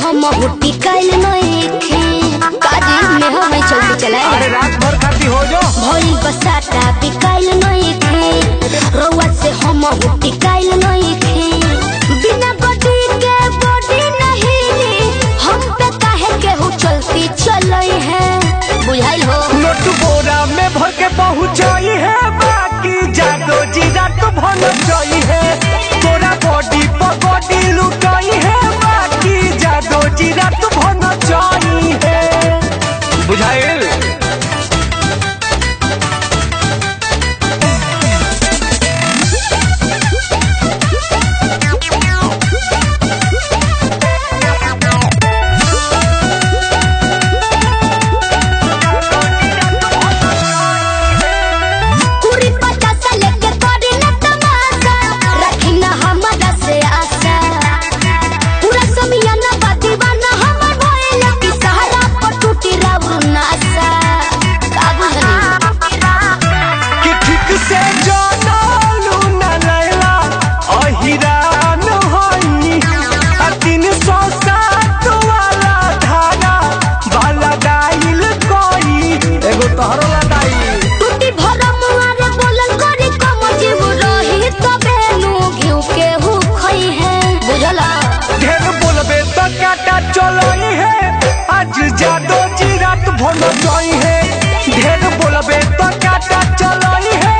हम हुट्टी काइल नहीं खे काजी में हम चलते चलाए। अरे रात भर खाती हो जो भोली बसाता बिकाइल नहीं खे रउआ से हम हुट्टी काइल नहीं खे बिना बॉडी के बॉडी नहीं हम पे काहे के हो चलती चलई है बुझाइल हो। नोट बोरा में भर के पहुंचाई है बाकी जादो जी रात भर जाई है तोरा बॉडी पर बॉडी लुटाई है बाकी जादो जी रात भर जाई है बुझाइल। चलोई है आज जादो जी रात भर जाई है ढेर बोलबे तो काटा चलोई है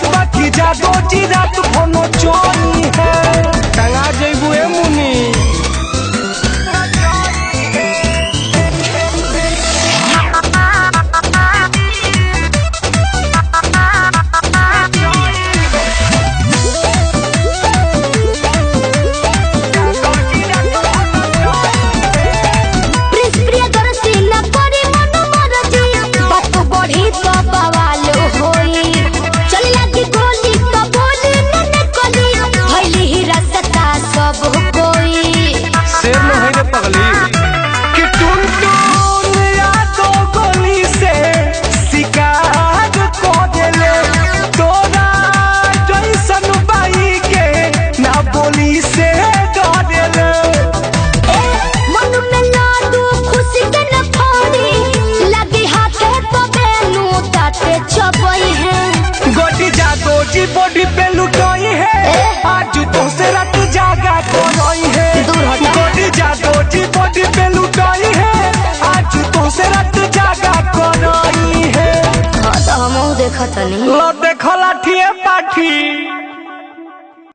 बाकी जादो जी रात भर जाई है टंगा जइबू ए मुनी। जी बॉडी पे लुटाई है आज तो से रात जागा कोई है बॉडी जादो जी बॉडी पे लुटाई है आज तो से रात जागा कोई है। हाँ तो हम देखा तनी लो देखला ठिए पाठी।